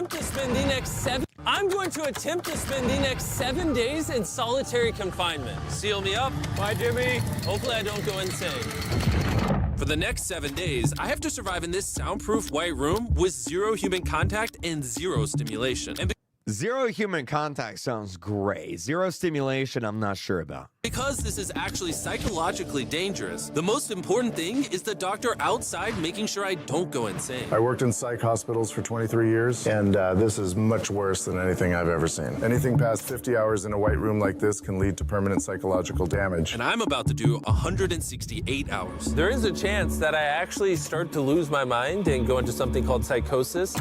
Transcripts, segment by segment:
attempt to spend the next 7 days in solitary confinement. Seal me up. Bye, Jimmy. Hopefully I don't go insane. For the next 7 days, I have to survive in this soundproof white room with 0 human contact and 0 stimulation. And 0 human contact sounds great. 0 stimulation, I'm not sure about. because this is actually psychologically dangerous, the most important thing is the doctor outside making sure I don't go insane. I worked in psych hospitals for 23 years, and this is much worse than anything I've ever seen. Anything past 50 hours in a white room like this can lead to permanent psychological damage. And I'm about to do 168 hours. There is a chance that I actually start to lose my mind and go into something called psychosis.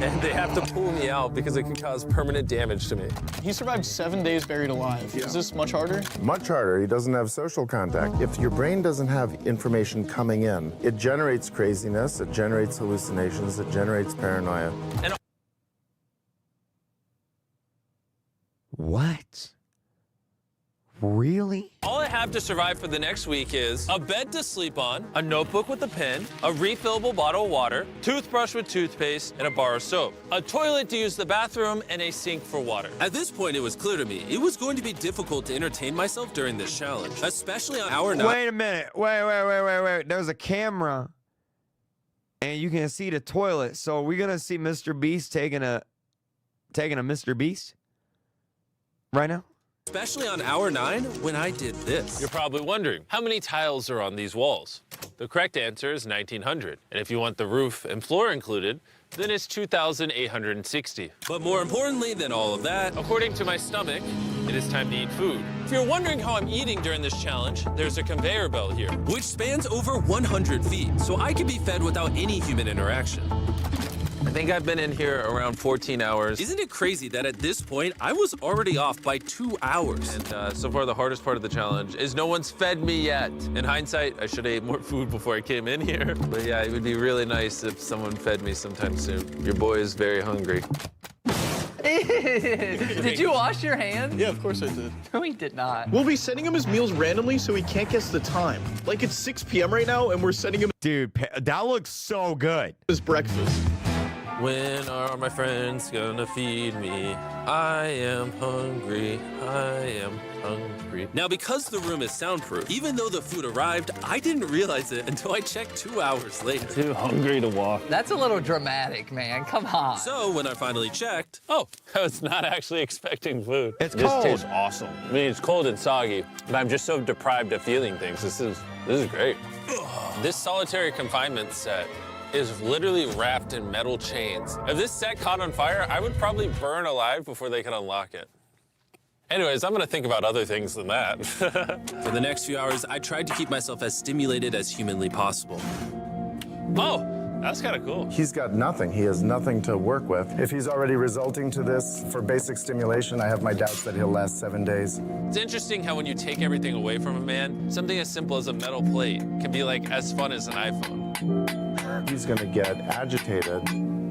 And they have to pull me out because it can cause permanent damage to me. He survived 7 days buried alive. Yeah. Is this much harder? Much harder. He doesn't have social contact. If your brain doesn't have information coming in, it generates craziness, it generates hallucinations, it generates paranoia. And What? Really? all I have to survive for the next week is a bed to sleep on, a notebook with a pen, a refillable bottle of water, toothbrush with toothpaste, and a bar of soap, a toilet to use the bathroom, and a sink for water. At this point, it was clear to me it was going to be difficult to entertain myself during this challenge, especially on hour 9. Wait a minute. Wait. There's a camera, and you can see the toilet. So we're gonna see Mr. Beast taking a Mr. Beast right now. Especially on hour 9 when I did this. You're probably wondering, how many tiles are on these walls? The correct answer is 1,900. And if you want the roof and floor included, then it's 2,860. But more importantly than all of that, according to my stomach, it is time to eat food. If you're wondering how I'm eating during this challenge, there's a conveyor belt here, which spans over 100 feet, so I can be fed without any human interaction. I think I've been in here around 14 hours. Isn't it crazy that at this point, I was already off by 2 hours? And so far, the hardest part of the challenge is no one's fed me yet. In hindsight, I should have ate more food before I came in here. But yeah, it would be really nice if someone fed me sometime soon. Your boy is very hungry. Did you wash your hands? Yeah, of course I did. No, he did not. We'll be sending him his meals randomly so he can't guess the time. Like it's 6 p.m. right now, and we're sending him Dude, that looks so good. his breakfast. When are my friends gonna feed me? I am hungry, I am hungry. Now, because the room is soundproof, even though the food arrived, I didn't realize it until I checked 2 hours later. Too hungry to walk. That's a little dramatic, man. Come on. So when I finally checked, oh, I was not actually expecting food. It's This cold. tastes awesome. I mean, it's cold and soggy, but I'm just so deprived of feeling things. This is great. this solitary confinement set is literally wrapped in metal chains. If this set caught on fire, I would probably burn alive before they could unlock it. Anyways, I'm gonna think about other things than that. For the next few hours, I tried to keep myself as stimulated as humanly possible. Oh, that's kind of cool. He's got nothing. He has nothing to work with. If he's already resulting to this for basic stimulation, I have my doubts that he'll last 7 days. It's interesting how when you take everything away from a man, something as simple as a metal plate can be like as fun as an iPhone. He's gonna get agitated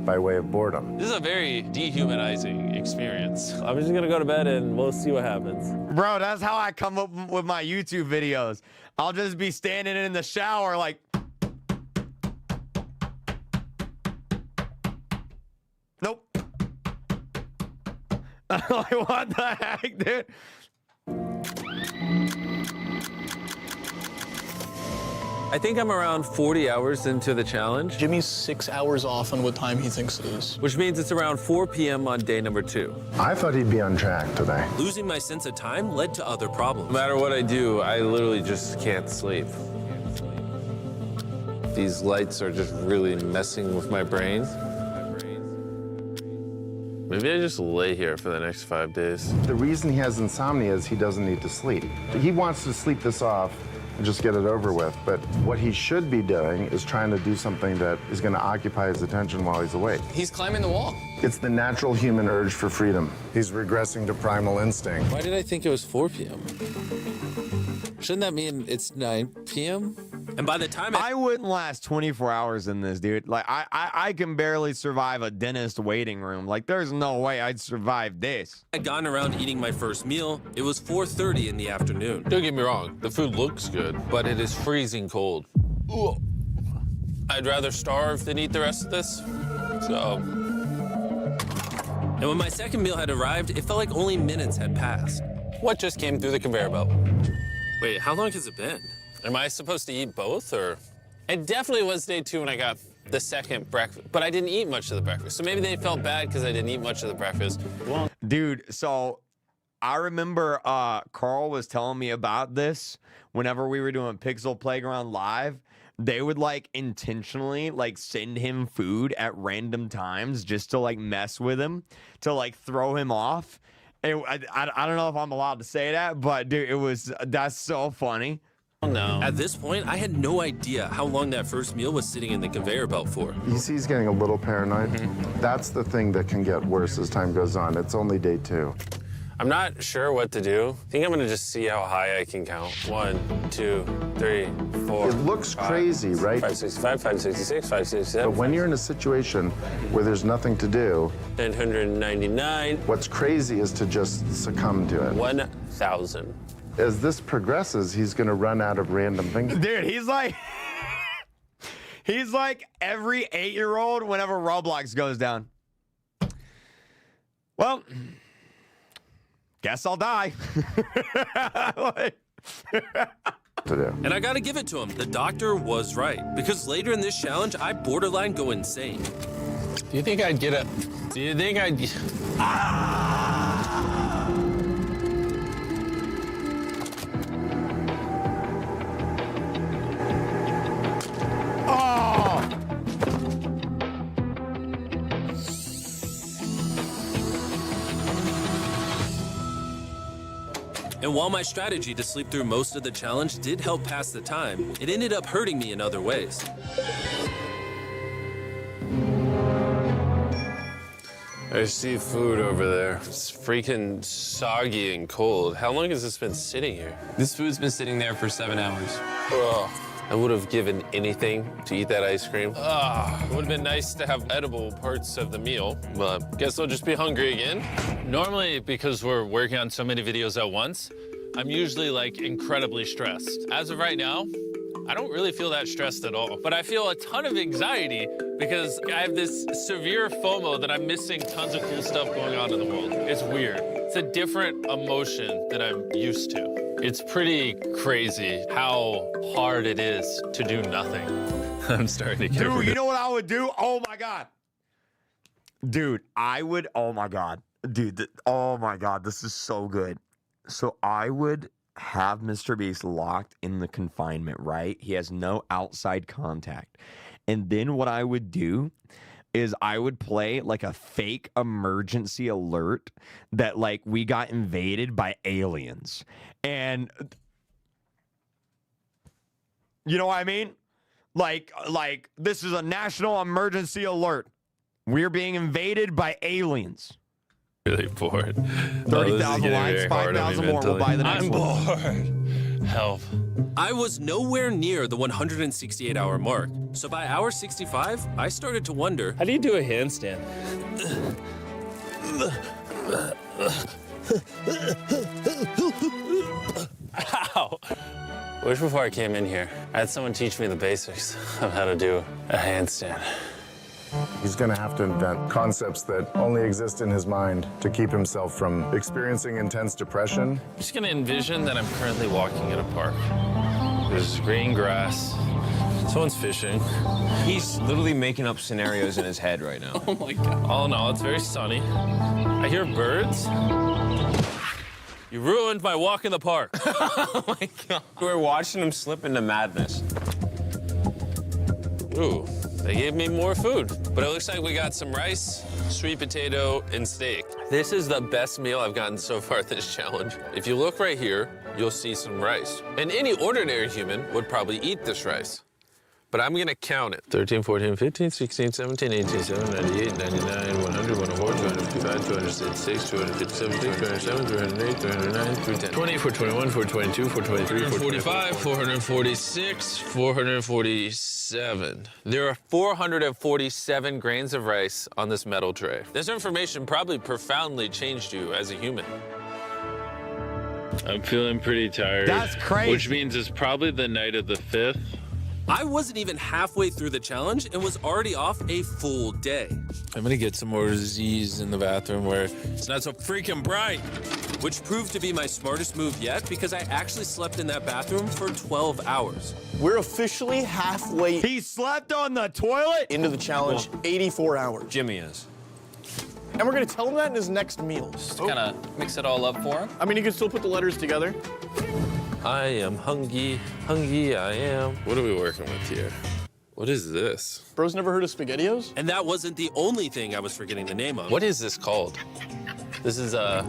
by way of boredom. This is a very dehumanizing experience. I'm just gonna go to bed and we'll see what happens. Bro, that's how I come up with my YouTube videos. I'll just be standing in the shower like... Nope. Like, what the heck, dude? I think I'm around 40 hours into the challenge, Jimmy's 6 hours off on what time he thinks it is. which means it's around 4 p.m. on day number 2. I thought he'd be on track today. Losing my sense of time led to other problems. No matter what I do, I literally just can't sleep. These lights are just really messing with my brain. Maybe I just lay here for the next 5 days. The reason he has insomnia is he doesn't need to sleep. He wants to sleep this off and just get it over with. But what he should be doing is trying to do something that is going to occupy his attention while he's awake. He's climbing the wall. It's the natural human urge for freedom. He's regressing to primal instinct. Why did I think it was 4 p.m.? Shouldn't that mean it's 9 p.m.? And by the time I wouldn't last 24 hours in this, dude. Like, I can barely survive a dentist waiting room. Like, there's no way I'd survive this. I'd gotten around eating my first meal, it was 4:30 in the afternoon. Don't get me wrong, the food looks good, but it is freezing cold. Ugh. I'd rather starve than eat the rest of this. So. And when my second meal had arrived, it felt like only minutes had passed. What just came through the conveyor belt? Wait, how long has it been? Am I supposed to eat both, or? It definitely was day 2 when I got the second breakfast, but I didn't eat much of the breakfast. So maybe they felt bad because I didn't eat much of the breakfast. Dude, so I remember Carl was telling me about this whenever we were doing Pixel Playground Live. They would like intentionally like send him food at random times just to like mess with him, to like throw him off. And I don't know if I'm allowed to say that, but dude, that's so funny. Oh, no. At this point, I had no idea how long that first meal was sitting in the conveyor belt for. You see he's getting a little paranoid. That's the thing that can get worse as time goes on. It's only day 2. I'm not sure what to do. I think I'm gonna just see how high I can count. 1, 2, 3, 4. It looks crazy, right? 565, 566, 567. But when you're in a situation where there's nothing to do, 999. what's crazy is to just succumb to it. 1,000. As this progresses, he's going to run out of random things. Dude, he's like every 8-year-old whenever Roblox goes down. Well, guess I'll die. To do. And I gotta give it to him. The doctor was right. Because later in this challenge, I borderline go insane. Do you think I'd get a... Do you think I'd... And while my strategy to sleep through most of the challenge did help pass the time, it ended up hurting me in other ways. I see food over there. It's freaking soggy and cold. How long has this been sitting here? This food's been sitting there for 7 hours. Ugh. I would have given anything to eat that ice cream. It would have been nice to have edible parts of the meal, but guess I'll just be hungry again. Normally, because we're working on so many videos at once, I'm usually like incredibly stressed. As of right now, I don't really feel that stressed at all, but I feel a ton of anxiety because I have this severe FOMO that I'm missing tons of cool stuff going on in the world. It's weird. It's a different emotion than I'm used to. It's pretty crazy how hard it is to do nothing. I'm starting to get Dude, you know what I would do? Oh my God. Dude, I would, oh my God. Dude, oh my God, this is so good. So I would have Mr. Beast locked in the confinement, right? He has no outside contact. And then what I would do is I would play like a fake emergency alert that like we got invaded by aliens. And you know what I mean? Like this is a national emergency alert. We're being invaded by aliens. really bored. 30,000 likes, 5,000 more. We'll buy the next one. I'm bored. Help. I was nowhere near the 168-hour mark. So by hour 65, I started to wonder, How do you do a handstand? Ow. Wish before I came in here, I had someone teach me the basics of how to do a handstand. He's going to have to invent concepts that only exist in his mind to keep himself from experiencing intense depression. I'm just gonna envision that I'm currently walking in a park. There's green grass. Someone's fishing. He's literally making up scenarios in his head right now. Oh my God. All in all, it's very sunny. I hear birds. You ruined my walk in the park. Oh my God. We're watching him slip into madness. Ooh, they gave me more food. But it looks like we got some rice, sweet potato, and steak. This is the best meal I've gotten so far this challenge. If you look right here, you'll see some rice. And any ordinary human would probably eat this rice. But I'm gonna count it. 13, 14, 15, 16, 17, 18, 17, 98, 99, 100, 104, 255, 266, 257, 207, 208, 209, 210. 20, 421, 422, 423, 445, 446, 447. There are 447 grains of rice on this metal tray. This information probably profoundly changed you as a human. I'm feeling pretty tired. That's crazy. Which means it's probably the night of the 5th. I wasn't even halfway through the challenge and was already off a full day. I'm gonna get some more Z's in the bathroom where it's not so freaking bright. Which proved to be my smartest move yet because I actually slept in that bathroom for 12 hours. We're officially halfway He slept on the toilet? into the challenge, 84 hours. Jimmy is. And we're gonna tell him that in his next meal. Just to kind of mix it all up for him. I mean, you can still put the letters together. I am hungry, hungry I am. What are we working with here? What is this? Bro's never heard of SpaghettiOs? And that wasn't the only thing I was forgetting the name of. What is this called? This is a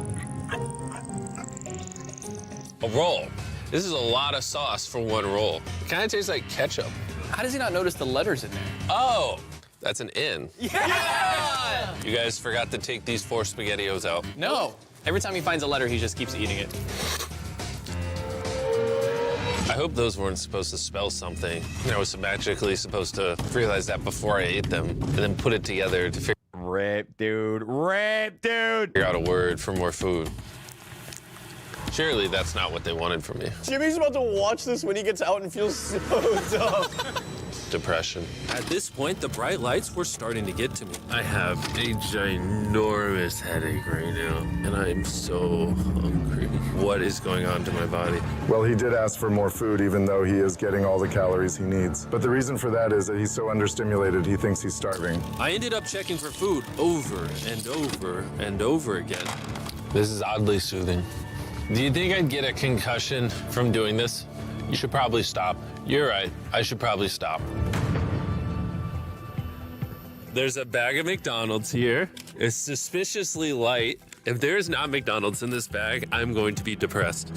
roll. This is a lot of sauce for one roll. It kind of tastes like ketchup. How does he not notice the letters in there? Oh, that's an N. Yeah! You guys forgot to take these 4 SpaghettiOs out. No. Every time he finds a letter, he just keeps eating it. I hope those weren't supposed to spell something. I was magically supposed to realize that before I ate them and then put it together to figure Rip, dude. Rip, dude. out a word for more food. Surely that's not what they wanted from me. Jimmy's about to watch this when he gets out and feels so dumb. Depression. At this point, the bright lights were starting to get to me. I have a ginormous headache right now, and I am so hungry. What is going on to my body? Well, he did ask for more food, even though he is getting all the calories he needs. But the reason for that is that he's so understimulated, he thinks he's starving. I ended up checking for food over and over and over again. This is oddly soothing. Do you think I'd get a concussion from doing this? You should probably stop. You're right. I should probably stop. There's a bag of McDonald's here. It's suspiciously light. If there's not McDonald's in this bag, I'm going to be depressed.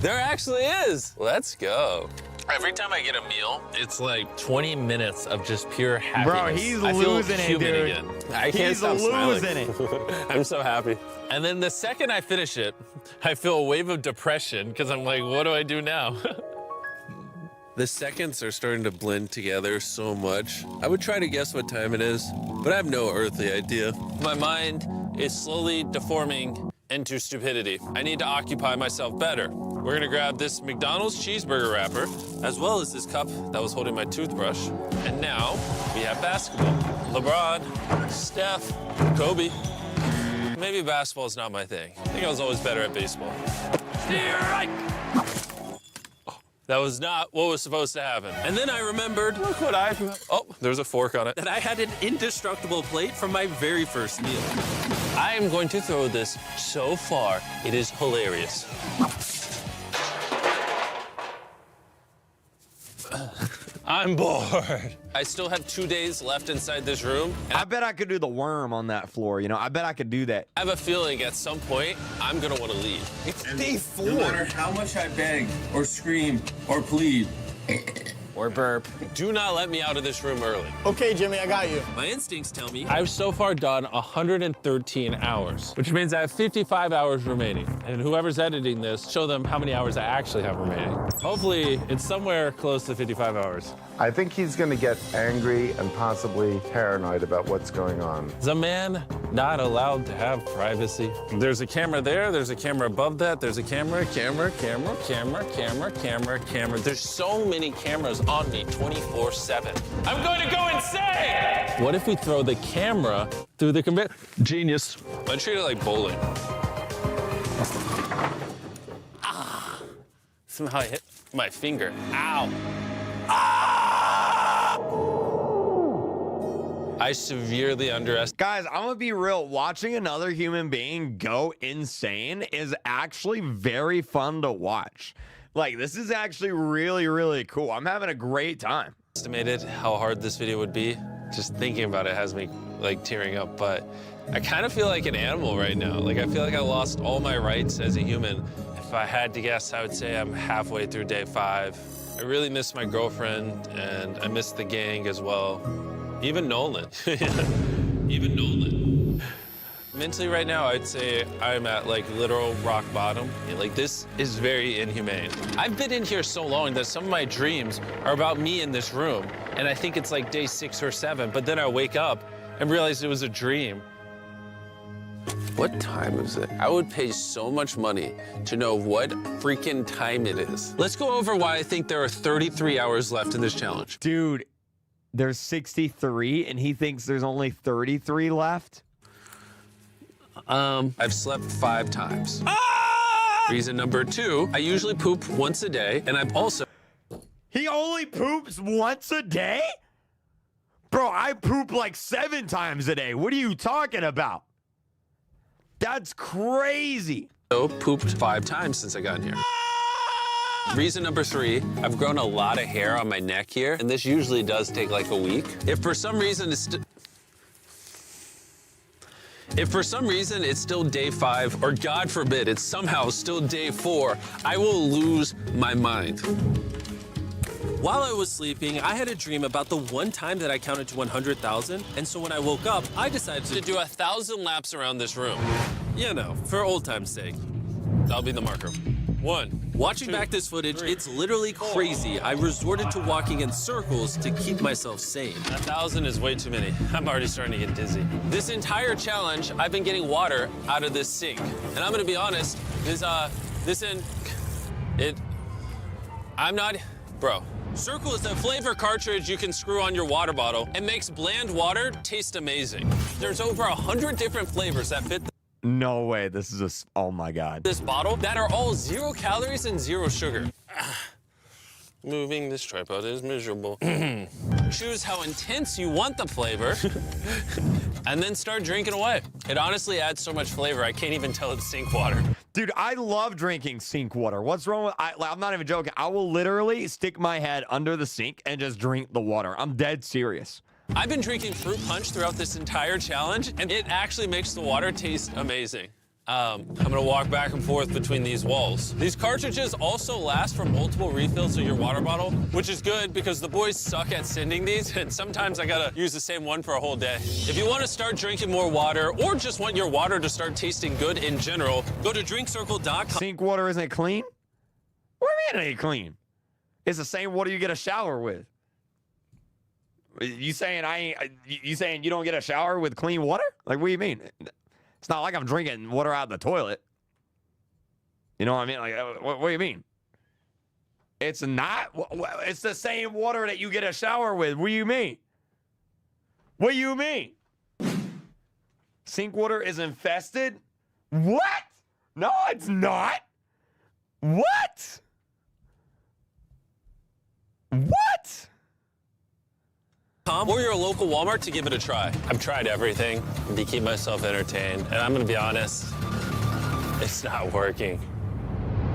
There actually is. Let's go. Every time I get a meal, it's like 20 minutes of just pure happiness. Bro, he's I feel losing it, human dude. again. I can't He's stop smiling. losing it. I'm so happy. And then the second I finish it, I feel a wave of depression because I'm like, what do I do now? The seconds are starting to blend together so much. I would try to guess what time it is, but I have no earthly idea. My mind is slowly deforming into stupidity. I need to occupy myself better. We're gonna grab this McDonald's cheeseburger wrapper, as well as this cup that was holding my toothbrush. And now we have basketball. LeBron, Steph, Kobe. Maybe basketball is not my thing. I think I was always better at baseball. Strike! That was not what was supposed to happen. And then I remembered, look what oh, there's a fork on it, that I had an indestructible plate from my very first meal. I am going to throw this so far, it is hilarious. I'm bored. I still have 2 days left inside this room. I bet I could do the worm on that floor, you know? I bet I could do that. I have a feeling at some point, I'm gonna wanna leave. It's day 4. No matter how much I beg or scream or plead, Or burp. Do not let me out of this room early. Okay, Jimmy, I got you. My instincts tell me I've so far done 113 hours, which means I have 55 hours remaining. And whoever's editing this, show them how many hours I actually have remaining. Hopefully, it's somewhere close to 55 hours. I think he's going to get angry and possibly paranoid about what's going on. Is a man not allowed to have privacy? There's a camera there, there's a camera above that, there's a camera. There's so many cameras on me 24/7. I'm going to go insane! What if we throw the camera through the conveyor? Genius. I treat it like bowling. Ah! Somehow I hit my finger. Ow. Ah! I severely underestimated. Guys, I'm gonna be real. Watching another human being go insane is actually very fun to watch. Like, this is actually really, really cool. I'm having a great time. Estimated how hard this video would be. Just thinking about it has me like tearing up, but I kind of feel like an animal right now. Like, I feel like I lost all my rights as a human. If I had to guess, I would say I'm halfway through day 5. I really miss my girlfriend, and I miss the gang as well. Even Nolan. Even Nolan. Mentally right now, I'd say I'm at like literal rock bottom. Like, this is very inhumane. I've been in here so long that some of my dreams are about me in this room. And I think it's like day 6 or 7, but then I wake up and realize it was a dream. What time is it? I would pay so much money to know what freaking time it is. Let's go over why I think there are 33 hours left in this challenge. Dude, there's 63 and he thinks there's only 33 left? I've slept 5 times. Reason number 2, I usually poop once a day, and I've also... He only poops once a day? Bro, I poop like 7 times a day. What are you talking about? That's crazy. Pooped 5 times since I got in here. Reason number 3, I've grown a lot of hair on my neck here, and this usually does take like a week. If for some reason it's still day 5, or God forbid, it's somehow still day 4, I will lose my mind. While I was sleeping, I had a dream about the one time that I counted to 100,000, and so when I woke up, I decided to do 1,000 laps around this room. You know, for old time's sake. That'll be the marker. 1. Watching back this footage, it's literally crazy. I resorted to walking in circles to keep myself sane. 1,000 is way too many. I'm already starting to get dizzy. This entire challenge, I've been getting water out of this sink. And I'm gonna be honest, bro. Circle is a flavor cartridge you can screw on your water bottle and makes bland water taste amazing. There's over 100 different flavors that fit No way. This is oh my God. this bottle that are all 0 calories and 0 sugar. Moving this tripod is miserable. Choose how intense you want the flavor and then start drinking away. It honestly adds so much flavor, I can't even tell it's sink water. Dude, I love drinking sink water. What's wrong with I'm not even joking. I will literally stick my head under the sink and just drink the water. I'm dead serious. I've been drinking fruit punch throughout this entire challenge, and it actually makes the water taste amazing. I'm gonna walk back and forth between these walls. These cartridges also last for multiple refills of your water bottle, which is good because the boys suck at sending these, and sometimes I gotta use the same one for a whole day. If you wanna start drinking more water, or just want your water to start tasting good in general, go to drinkcircle.com. Sink water isn't clean? What do you mean it ain't clean? It's the same water you get a shower with. You saying you saying you don't get a shower with clean water? Like, what do you mean? It's not like I'm drinking water out of the toilet. You know what I mean? Like, what do you mean? It's not. It's the same water that you get a shower with. What do you mean? What do you mean? Sink water is infested? What? No, it's not. What? What? Or your local Walmart to give it a try. I've tried everything to keep myself entertained, and I'm gonna be honest, it's not working.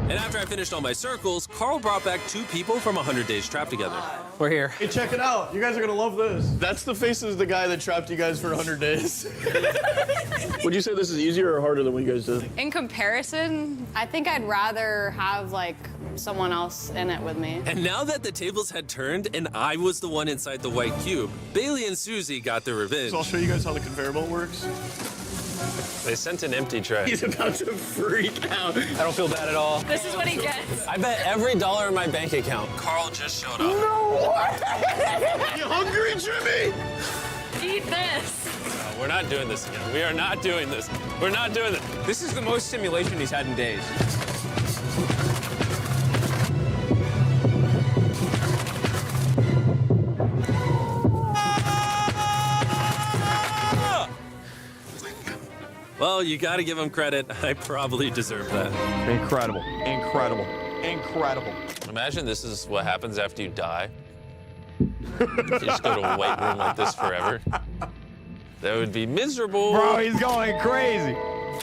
And after I finished all my circles, Carl brought back 2 people from 100 Days Trapped Together. We're here. Hey, check it out. You guys are gonna love this. That's the face of the guy that trapped you guys for 100 days. Would you say this is easier or harder than what you guys did? In comparison, I think I'd rather have like someone else in it with me. And now that the tables had turned and I was the one inside the white cube, Bailey and Susie got their revenge. So I'll show you guys how the conveyor belt works. They sent an empty tray. He's about to freak out. I don't feel bad at all. This is what he gets. I bet every dollar in my bank account, Carl just showed up. No way! You hungry, Jimmy? Eat this. No, we're not doing this again. We are not doing this. We're not doing this. This is the most stimulation he's had in days. Well, you gotta give him credit. I probably deserve that. Incredible. Incredible. Incredible. Imagine this is what happens after you die. You just go to a white room like this forever. That would be miserable. Bro, he's going crazy.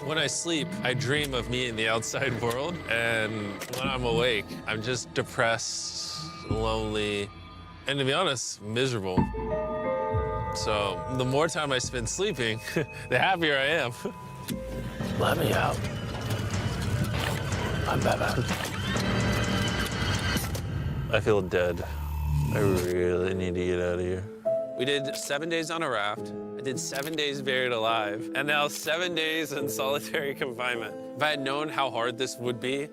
When I sleep, I dream of me in the outside world, and when I'm awake, I'm just depressed, lonely, and to be honest, miserable. So the more time I spend sleeping, the happier I am. Let me out. I'm Batman. I feel dead. I really need to get out of here. We did 7 days on a raft. I did 7 days buried alive, and now 7 days in solitary confinement. If I had known how hard this would be,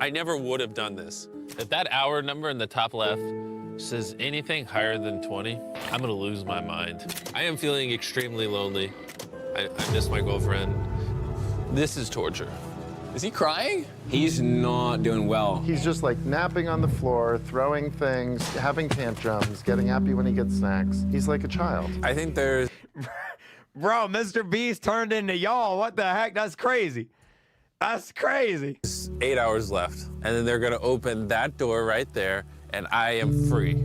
I never would have done this. If that hour number in the top left says anything higher than 20, I'm gonna lose my mind. I am feeling extremely lonely. I miss my girlfriend. This is torture. Is he crying? He's not doing well. He's just like napping on the floor, throwing things, having tantrums, getting happy when he gets snacks. He's like a child. I think there's Bro, Mr. Beast turned into y'all. What the heck? That's crazy. That's crazy. 8 hours left. And then they're gonna open that door right there, and I am free.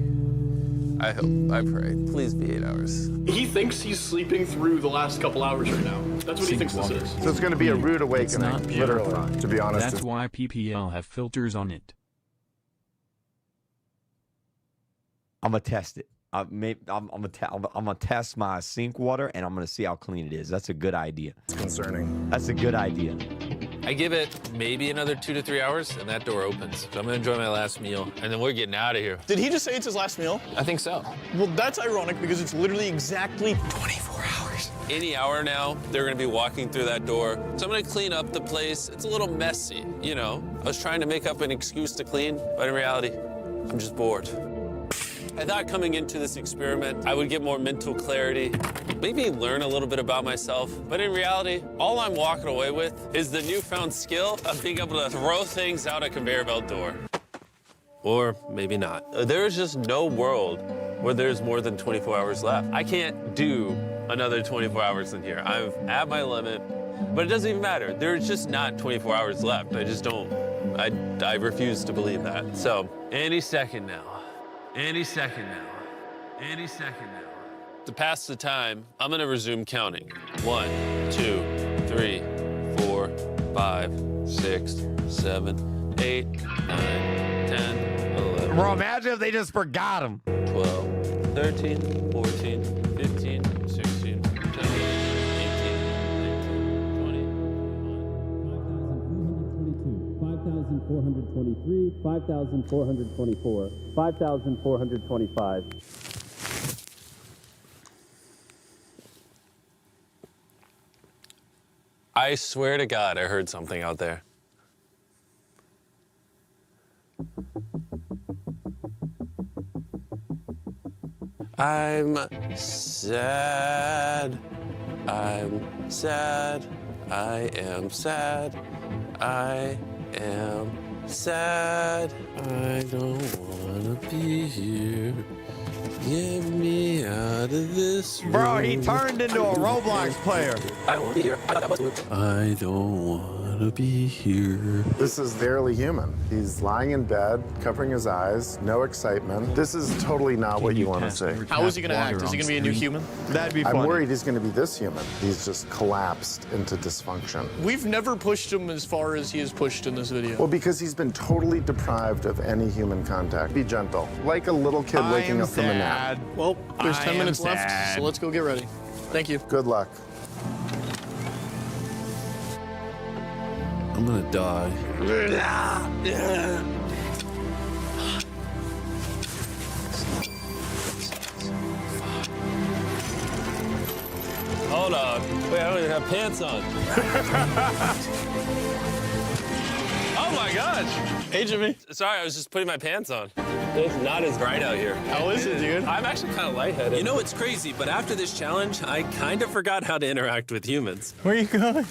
I hope, I pray. Please be 8 hours. He thinks he's sleeping through the last couple hours right now. That's what he thinks this is. So it's going to be a rude It's awakening, not pure literally, pride. to be honest. That's why PPL have filters on it. I'm gonna test it. I'm gonna test my sink water, and I'm gonna see how clean it is. That's a good idea. It's concerning. That's a good idea. I give it maybe another 2 to 3 hours, and that door opens. So I'm gonna enjoy my last meal, and then we're getting out of here. Did he just say it's his last meal? I think so. Well, that's ironic because it's literally exactly 24 hours. Any hour now, they're gonna be walking through that door. So I'm gonna clean up the place. It's a little messy, you know. I was trying to make up an excuse to clean, but in reality, I'm just bored. I thought coming into this experiment, I would get more mental clarity, maybe learn a little bit about myself. But in reality, all I'm walking away with is the newfound skill of being able to throw things out a conveyor belt door. Or maybe not. There is just no world where there's more than 24 hours left. I can't do another 24 hours in here. I'm at my limit, but it doesn't even matter. There's just not 24 hours left. I just don't, I refuse to believe that. So any second now. Any second now. Any second now. To pass the time, I'm gonna resume counting. 1, 2, 3, 4, 5, 6, 7, 8, 9, 10, 11. Bro, imagine if they just forgot him. 12, 13, 14, 15, 16, 17, 18, 19, 20, 5,423, 5,424, 5,425. I swear to God, I heard something out there. I'm sad. I'm sad. I am sad. I am sad. I don't wanna be here. Get me out of this room. Bro, he turned into a Roblox player. I don't wanna be here. I don't wanna be here. This is barely human. He's lying in bed, covering his eyes, no excitement. This is totally not what you want to see. How is he gonna act? Is he gonna be a new human? That'd be funny. I'm worried he's going to be this human. He's just collapsed into dysfunction. We've never pushed him as far as he is pushed in this video. Well, because he's been totally deprived of any human contact. Be gentle, like a little kid waking up from a nap. Well, there's 10 minutes sad. left, so let's go get ready. Thank you. Good luck. I'm gonna die. Hold on. Wait, I don't even have pants on. Oh my gosh. Hey, Jimmy. Sorry, I was just putting my pants on. It's not as bright out here. How is it, dude? I'm actually kind of lightheaded. You know what's crazy? But after this challenge, I kind of forgot how to interact with humans. Where are you going?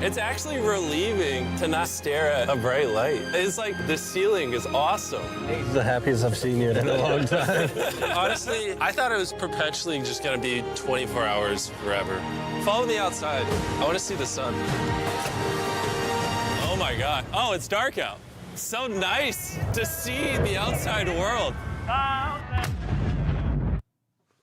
It's actually relieving to not stare at a bright light. It's like the ceiling is awesome. He's the happiest I've seen you in a long time. Honestly, I thought it was perpetually just gonna be 24 hours forever. Follow me outside. I wanna see the sun. Oh my God. Oh, it's dark out. So nice to see the outside world.